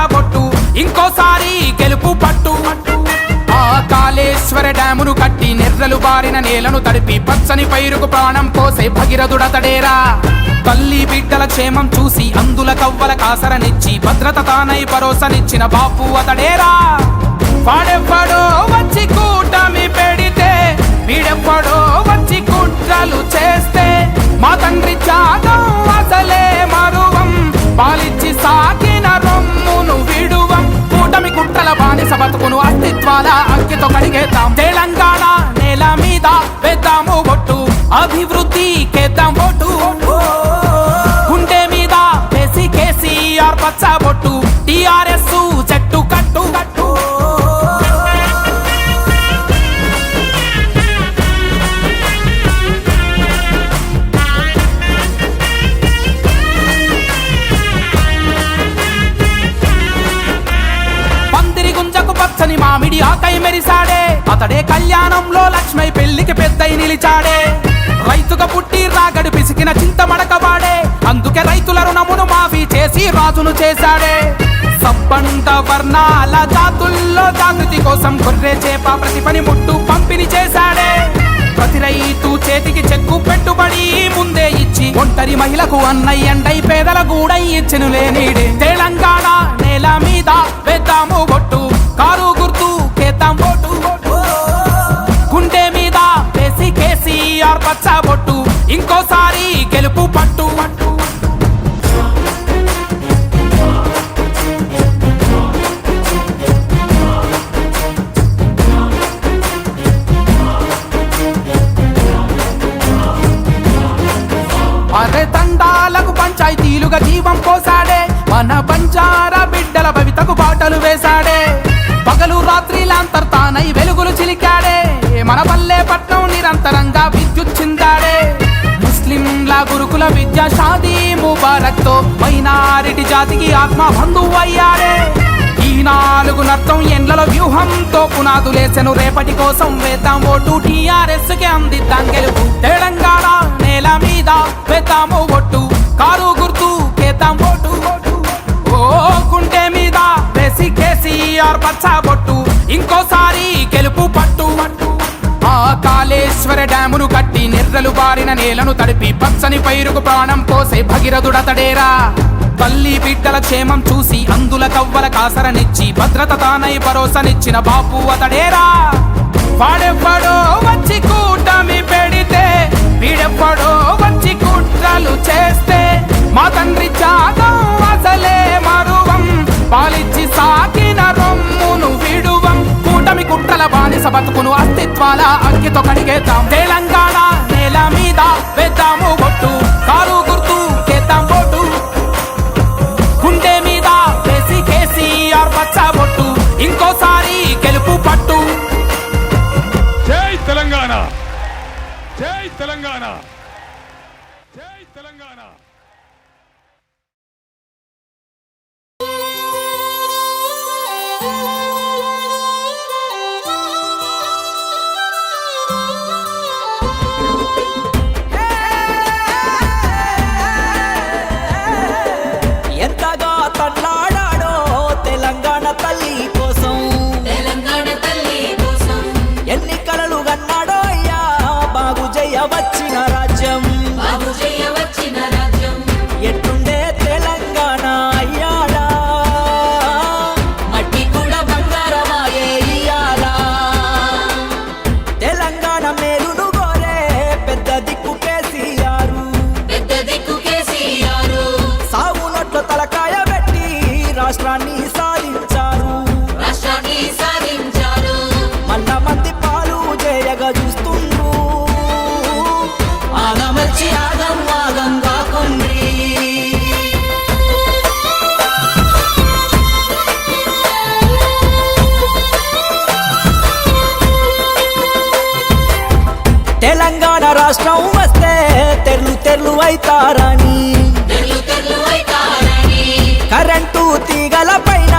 పచ్చబొట్టు ఇంకోసారి గెలుపు పట్టు. ఆ కాళేశ్వర డ్యామును కట్టి నెర్రలు బారిన నేలను తడిపి పచ్చని పైరుకు ప్రాణం పోసే భగీరథుడతడేరా. తల్లి బిడ్డల క్షేమం చూసి అందుల కవ్వల కాసరనిచ్చి భద్రత తానై భరోసనిచ్చిన బాపు అతడేరా. వాడెవ్వడో వచ్చి కూటమి పెడితే వీడెవ్వడో వచ్చి కుట్రలు చేస్తే మా తండ్రి త్యాగం అసలే మరువం, పాలిచ్చి సాగిన రొమ్మును విడువం. కూటమి కుట్రల బానిస బతుకును అస్తిత్వాల అగ్గితో కడిగేద్దాం. తెలంగాణ నేల మీద వేద్దాము బొట్టు, అభివృద్ధి కేద్దాం ఓటు. గుండె మీద వేసి కేసీఆర్ పచ్చబొట్టు, టీఆర్ఎస్ చెట్టు కట్టు కట్టు. పచ్చని మామిడి ఆకై మెరిసాడే, అతడే కళ్యాణంలో లక్ష్మై పెళ్లికి పెద్దై నిలిచాడే. రైతుగా పుట్టి రాగడి పిసికిన చింతమడకవాడే, అందుకే రైతుల రుణమును మాఫీ చేసి రాజును చేశాడే. సబ్బండ వర్ణాల జాతుల్లో జాగృతి కోసం గొర్రె చేప ప్రతి పని ముట్టు పంపిణీ చేశాడే. ప్రతి రైతు చేతికి చెక్కు పెట్టుబడి ముందే ఇచ్చి ఒంటరి మహిళకు అన్నయ్యండై పేదల గూడై ఇచ్చెను లేనీడే. తెలంగాణ నేల మీద వేద్దాము బొట్టు, కారు గుర్తు కేద్దాం ఓటు. గుండె మీద వేసి కేసీఆర్ పచ్చబొట్టు ఇంకోసారి గెలుపు పట్టు పట్టు. అరే తండాలకు పంచాయతీలుగా జీవం పోసాడే, మన బంజారా బిడ్డల భవితకు బాటలు వేశాడే. పగలు రాత్రి లాంతర్తానై వెలుగులు చిలికాడే, మన పల్లె పట్నం నిరంతరంగా విద్యుత్ చిందాడే. ముస్లింల గురుకుల విద్యా షాదీ ముబారక్ తో మైనారిటీ జాతికి ఆత్మ బంధువు అయ్యాడే. ఈ 4 నర్థం ఎండ్లలో వ్యూహంతో పునాదులేసెను, రేపటి కోసం వేద్దాం ఓటు, టీఆర్ఎస్ కి అందిద్దాం గెలుపు. తెలంగాణ నేల మీద వేద్దాము ఓటు, కారు గుర్తు కేద్దాం ఓటు. ఓ గుండె మీద వేసి కేసీఆర్ పచ్చబొట్టు ఇంకోసారి గెలుపు పట్టు పట్టు. ఆ కాళేశ్వర డ్యామును కట్టి నెర్రలు బారిన నేలను తడిపి పచ్చని పైరుకు ప్రాణం పోసే భగీరథుడతడేరా. తల్లి బిడ్డల క్షేమం చూసి అందుల కవ్వల కాసరనిచ్చి భద్రత తానై భరోసనిచ్చిన బాపు అతడేరా. వాడెవ్వడో వచ్చి కూటమి పెడితే వీడెవ్వడో వచ్చి కుట్రలు చేస్తే మా తండ్రి త్యాగం అసలే మరువం, పాలిచ్చి సాగిన రొమ్మును విడువం. కూటమి కుట్రల బానిస బతుకును అస్తిత్వాల అగ్గితో కడిగేద్దాం. తెలంగాణ నేల మీద వేద్దాము బొట్టు, కారు గుర్తు కేద్దాం ఓటు. గుండె మీద వేసి కేసీఆర్ పచ్చబొట్టు ఇంకోసారి గెలుపు పట్టు. జై తెలంగాణ, జై తెలంగాణ, జై తెలంగాణ. ఎంతగా తన్నాడాడో తెలంగాణ తల్లి కోసం, తెలంగాణ తల్లి కోసం ఎన్ని కలలు కన్నాడో అయ్యా బాగు జయ వచ్చిన రాజ్యం, బాబు జయ వచ్చిన రాజ్యం. ఎట్టుండే తెలంగాణ అయ్యాడా, మట్టి కూడా బంగారమాయే ఇయ్యాలా. తెలంగాణ మేలును గోరే పెద్ద దిక్కు కేసీఆర్, పెద్ద దిక్కు కేసీఆర్. సాగు నోట్లో తలకాయ పెట్టి రాష్ట్రాన్ని సాధించారు, రాష్ట్రాన్ని సాధించారు. మల్ల మంది పాలు చేయగా చూస్తుండ్రు, ఆగమర్చి ఆగం ఆగం కాకుండ్రి. తెలంగాణ రాష్ట్రం వస్తే తెర్లు తెర్లు అయితారని, తెర్లు తెర్లు అయితారని, కరెంటు తీగల పైన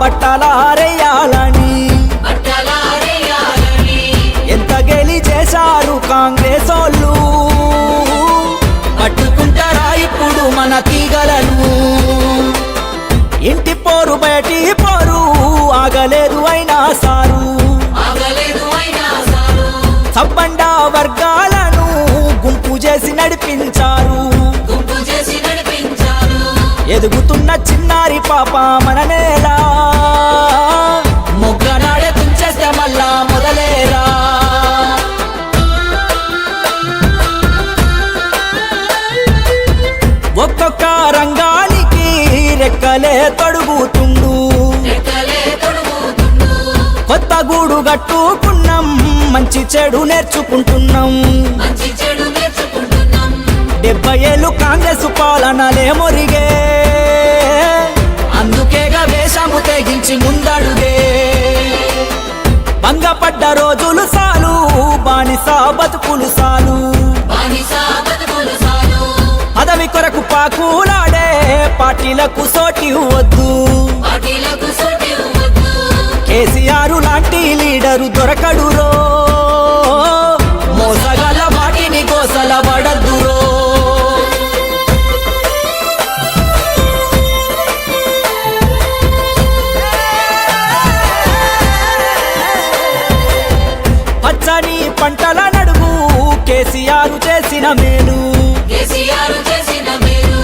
బట్టలారేయాలని, బట్టలారేయాలని. ఎంత గెలి చేశారు కాంగ్రెస్ వాళ్ళు, పట్టుకుంటారా ఇప్పుడు మన తీగలను. ఇంటి పో పోరు బయటి పోరు ఆగలేదు అయినా సారు ఆగలేదు అయినా సారు సబ్బండ వర్గాలను గుంపు చేసి నడిపించారు గుంపు చేసి నడిపించారు ఎదుగుతున్న చిన్నారి పాప మన నేల మొగ్గనాడే తుంచేస్తే మళ్ళా మొదలేరా ఒక్కొక్క రంగానికి రెక్కలే తొడుగుతుండు రెక్కలే తొడుగుతుండు కొత్త గూడు కట్టుకున్నాం మంచి చెడు నేర్చుకుంటున్నాం మంచి చెడు నేర్చుకుంటున్నాం 70 ఏళ్ళు కాంగ్రెస్ పాలనలే మొరిగే అందుకేగా వేషము తెగించి ముందడుగే భంగపడ్డ రోజులు సాలు బానిస బతుకులు సాలు బానిస బతుకులు సాలు పదవి కొరకు పాకులాడే పార్టీలకు సోటి వద్దు పార్టీలకు సోటి వద్దు కేసీఆర్ లాంటి లీడరు దొరకడురో మోసగల వాటిని గోసల పడద్దురో పచ్చని పంటల నడుగు కేసీఆర్ చేసిన మేలు కేసీఆర్ చేసిన మేలు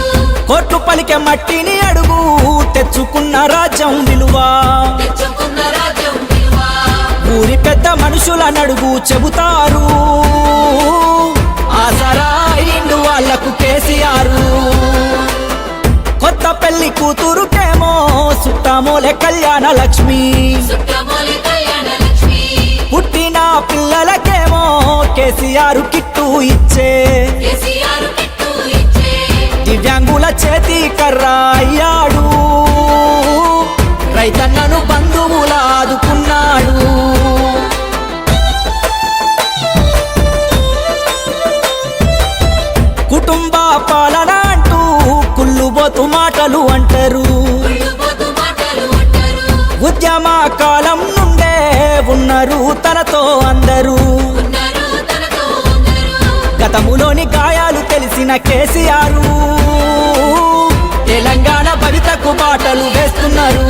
కోట్లు పలికే మట్టిని అడుగు తెచ్చుకున్న రాజ్యం విలువ తెచ్చుకున్న రాజ్యం విలువ ఊరి పెద్ద మనుషుల నడుగు చెబుతారు ఆసరా ఇండు వాళ్లకు కేసీఆర్ కొత్త పెళ్లి కూతురుకేమో సుట్టామోలే కళ్యాణ లక్ష్మి సుట్టమోలి కళ్యాణ లక్ష్మి పుట్టిన పిల్లలకేమో కేసీఆర్ కిట్టు ఇచ్చే కేసీఆర్ కిట్టు ఇచ్చే దివ్యాంగుల చేతి కర్ర అయ్యాడు రైతన్నను బంధువులాదుకున్నాడు కుటుంబ పాలన అంటూ కుళ్ళుబోతు మాటలు అంటారు ఉళ్ళుబోతు మాటలు అంటారు ఉద్యమ కాలం నుండే ఉన్నారు తనతో అందరూ ఉన్నారు తనతో ఉన్నారు గతములోని గాయాలు తెలిసిన కేసీఆర్ తెలంగాణ భవితకు బాటలు వేస్తున్నారు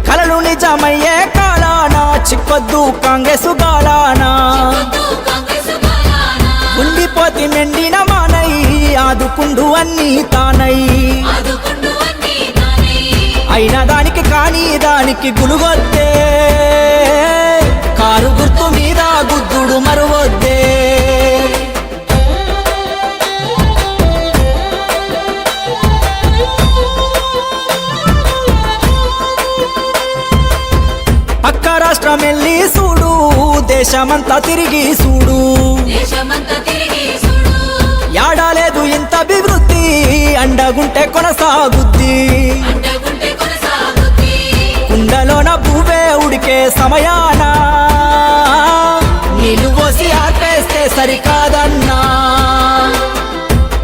కలలు నిజమయ్యే కాలాన చిక్కొద్దు కాంగ్రెస్ గాలానా వద్దు కాంగ్రెస్ గాలానా ఉండిపోతి మెండిన మానై ఆదుకుండు అన్నీ తానై ఆదుకుండు అన్నీ తానై అయిన దానికి కాని దానికి గులుగొద్దే కారు గుర్తు మీద గుద్దుడు మరువొద్దే పక్క రాష్ట్రం వెళ్ళి చూడు దేశమంతా తిరిగి చూడు దేశమంతా తిరిగి చూడు యాడాలేదు ఇంత అభివృద్ధి అండగుంటే కొనసాగుద్ది అండగుంటే కొనసాగుద్ది కుండలోన భూవే ఉడికే సమయాన నీళ్లు పోసి ఆపేస్తే సరికాదన్నా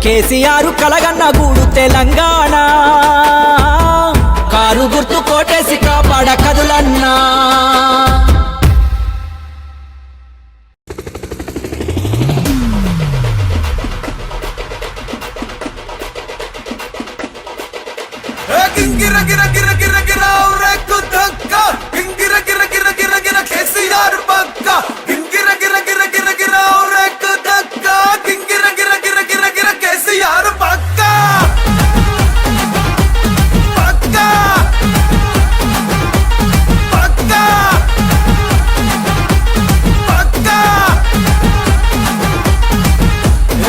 కేసీఆర్ కలగన్న గూడు తెలంగాణ కారు గుర్తు కోటేసి కాపాడ కదులన్నా गिर गिर गिर गिर गिर और एक धक्का गिर गिर गिर गिर गिर केसीआर पक्का गिर गिर गिर गिर गिर और एक धक्का गिर गिर गिर गिर गिर केसीआर पक्का पक्का पक्का पक्का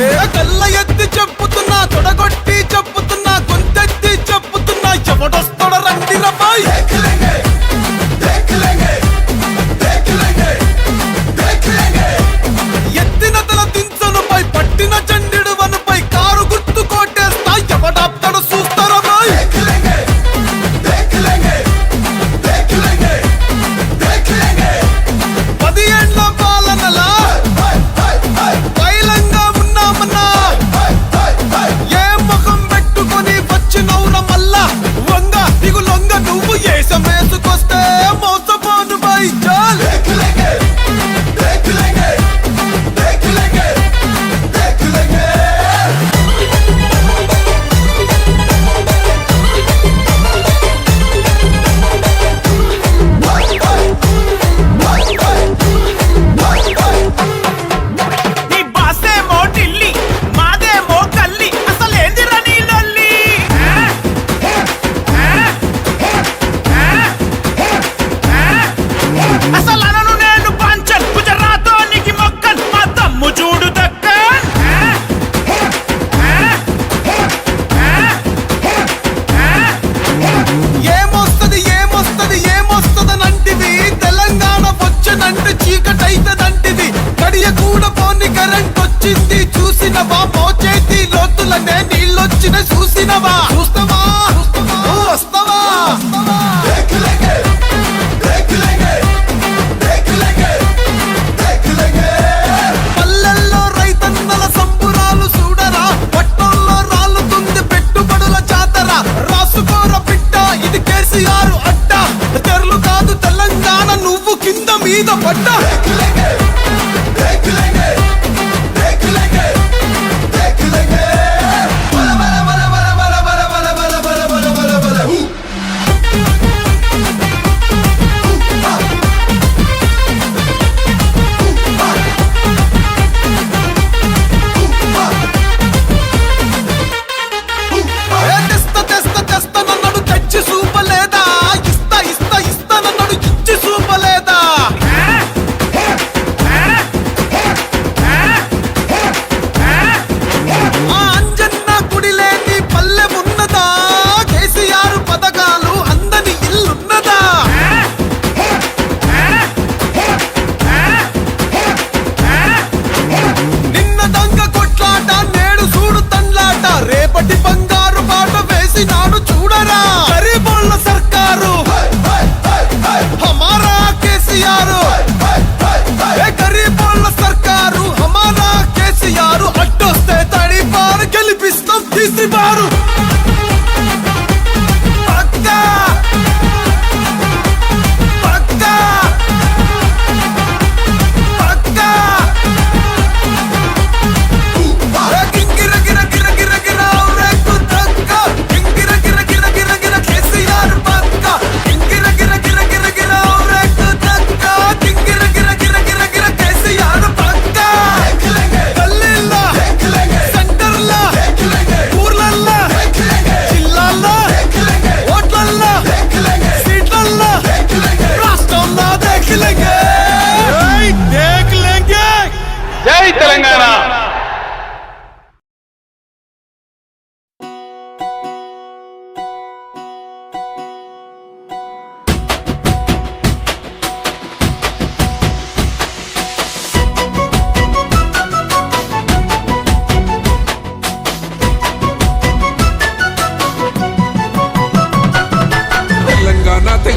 ఏ కళ్ళ ఎత్తి చెప్పుతున్నా తొడగొట్టి చెప్పుతున్నా గొంతెత్తి చెప్పుతున్నా ఎవడొస్తాడో రండి రబాయ్ దేఖ్ లేంగే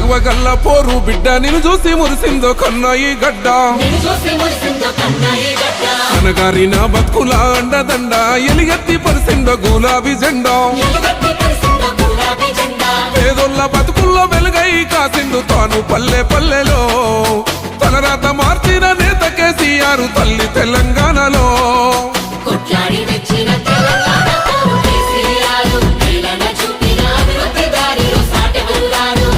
మగవగల్ల పోరు బిడ్డ నిన్ను చూసి మురిసిందో కన్నా ఈ గడ్డ నిన్ను చూసి మురిసిందో కన్నా ఈ గడ్డ అనగారిన బతుకుల అండదండ ఎలిగెత్తి పరిసిందో గులాబీ జెండా ఎలుగెత్తి పరిసిందో గులాబీ జెండా పేదోళ్ళ బతుకుల్లో వెలుగై కాసిండు తాను పల్లె పల్లెలో తలరాత మార్చిన నేత కేసీఆర్ తల్లి తెలంగాణలో కొట్లాడి తెచ్చిన తెలంగాణ పోరు కేసీఆర్ నీలన చూపిన అభివృద్ధి దారిలో సాటెవరు రారు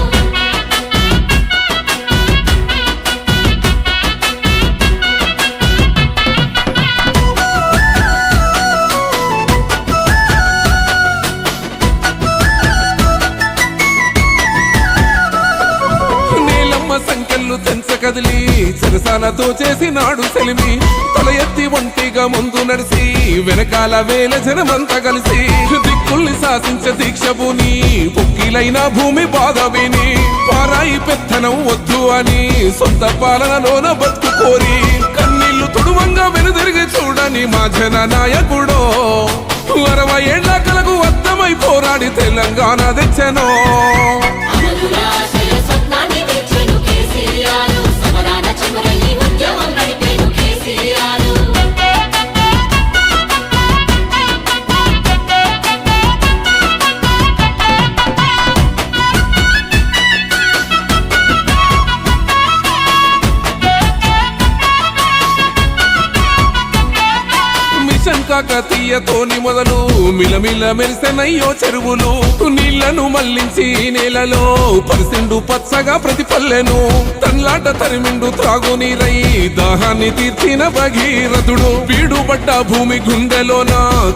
నీలమ్మ సంఖ్యలు తెంచ కదిలి చెరసాలతో చేసినాడు సెలిమి తల ఎత్తి ఒంటిగా ముందు నడిసి వెనకాల వేల జనమంతా కలిసి దిక్కుల్ని శాసించే దీక్ష భూని పొక్కిలైన భూమి బాధ విని పారాయి పెత్తనం వద్దు అని సొంత పాలనలోన బతుకు కోరి కన్నీళ్లు తుడువంగా వెనుదిరిగి చూడని మా జన నాయకుడో 60 ఏళ్ల కలకు అద్దమై పోరాడి తెలంగాణ తెచ్చనో అమరుల ఆశయ స్వప్నాన్ని తెచ్చెను కేసీఆర్ సమరాన చివరయి ఉద్యమం నడిపేను కేసీఆర్ మిషన్ కాకతీయతోని మొదలు మిలమిల మెరిసెనయ్యో చెరువులు నీళ్లను మళ్లించి నేలలో పరిసిండు పచ్చగా ప్రతి పల్లెను తన్లాట తరిమిండు త్రాగునీరై దాహాన్ని తీర్చిన భగీరథుడు పీడుబడ్డ భూమి గుండెలోన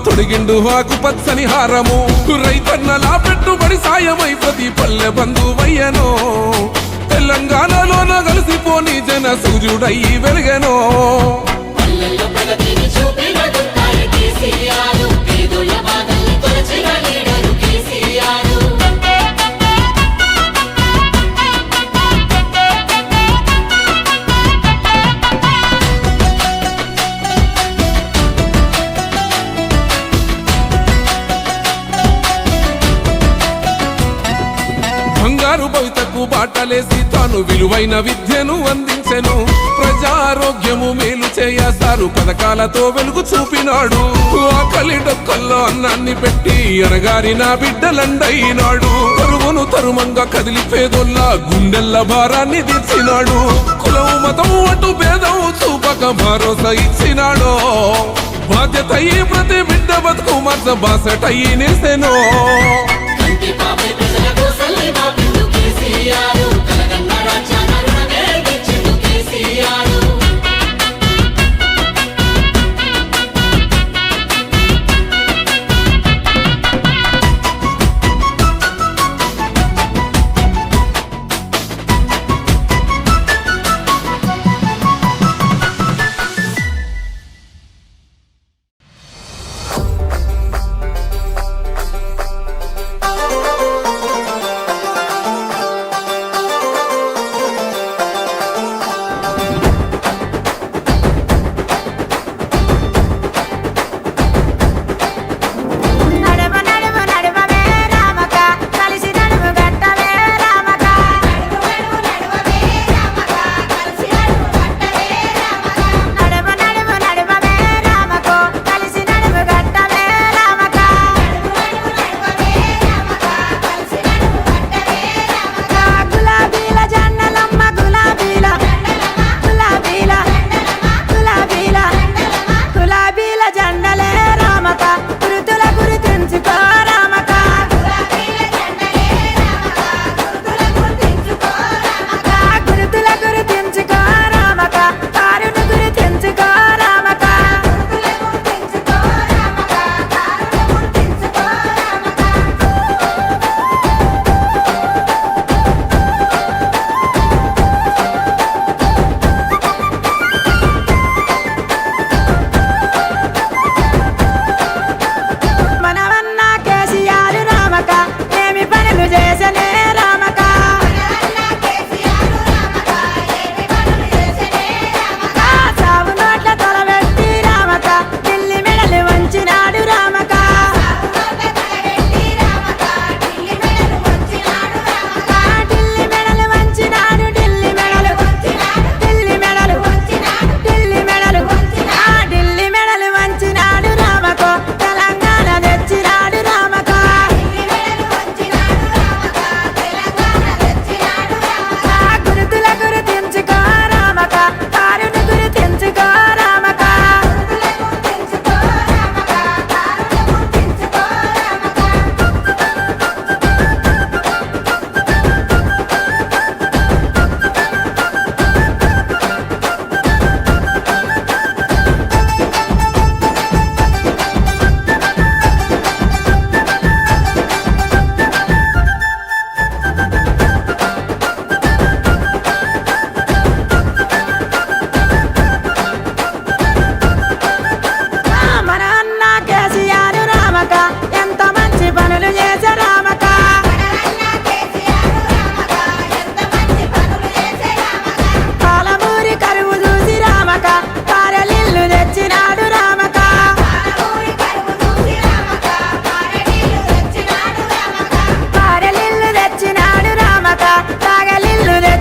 తొడిగిండు ఆకు పచ్చని హారము రైతన్నలా పెట్టుబడి సాయమై ప్రతి పల్లె బంధువయ్యనో తెలంగాణలోన కలిసిపోని జన సూర్యుడయ్యి వెలిగెనో పల్లెల్లో ప్రగతిని చూపిన దుర్గాయ కేసీఆర్ పేదోళ్ళ బాధల్ని తొలచిన లీడరు కేసీఆర్ బంగారు భవితకు బాటలేసి తాను విలువైన విద్యను అందించెను ప్రజారోగ్యము మేలు చేయసారు పథకాలతో వెలుగు చూపినాడు ఆకలి డొక్కల్లో అన్నాన్ని పెట్టి అనగారిన బిడ్డలండైనాడు కరువును తరుమంగా కదిలి పేదోళ్ళ గుండెల్ల భారాన్ని తీర్చినాడు కులం మతం అటు భేదం చూపక భరోసా ఇచ్చినాడో బాధ్యత ప్రతి బిడ్డ బతుకు మర్చ బాసటయ్యి నిలిసెనో కంటి పాపై ప్రజల కోసమే బాపిండు కేసీఆర్ తెలంగాణ రాజ్యాంగ రుణమే తెచ్చిండు కేసీఆర్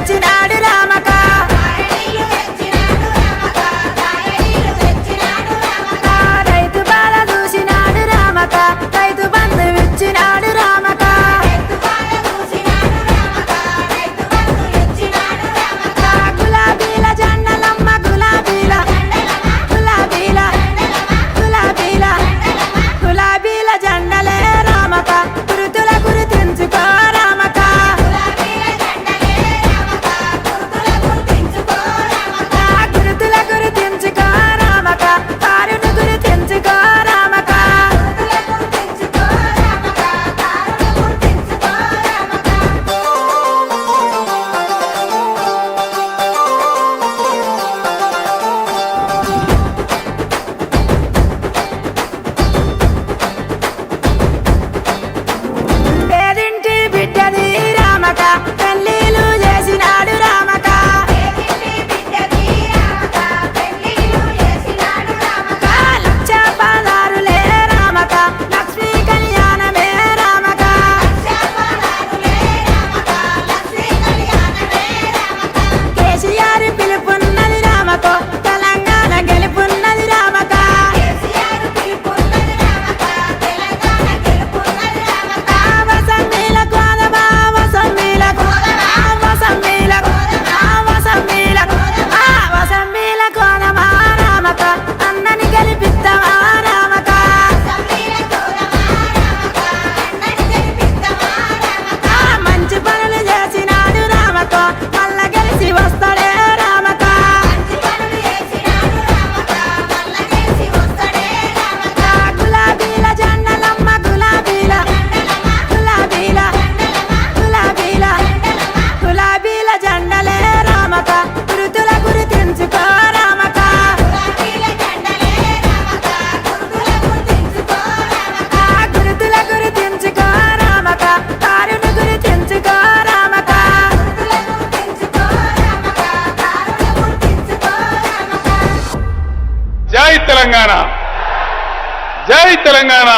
తెచ్చినాడు రామక రైతు బాల చూసినాడు రామక రైతు బంధు ఇచ్చినాడు రామక గులాబీల జెండలమ్మ గులాబీల గులాబీల గులాబీల గులాబీల జెండలే రామక గురుతుల గుర్తించుకో రామక గురుతుల గుర్తించుకో రామక కారును గుర్తించుకో రామక పేదింటి బిడ్డది రామక పెళ్ళిళ్ళు చేసినాడు రామక లక్ష పదారులే రామక లక్ష్మీ కళ్యాణమే రామక కేసీఆర్ పిలుపున్నది రామకో తెలంగాణ గెలుపున్నది రామక వసంబీల కోదమ వసంబీల వసంబీల వసంబీల వసంబీల కోదమ రామక అన్నని గెలిపిస్తావా రామక మంచి పనులు చేసినాడు రామకో మల్ల గెలిచి వస్తాడే రామక గులాబీల జెండలమ్మ గులాబీల గులాబీల గులాబీల గులాబీల జెండలే రామక గురుతుల గుర్తించుకో రామక గురుతుల గుర్తించుకో రామక కారును గుర్తించుకో రామక జై తెలంగాణ జై తెలంగాణ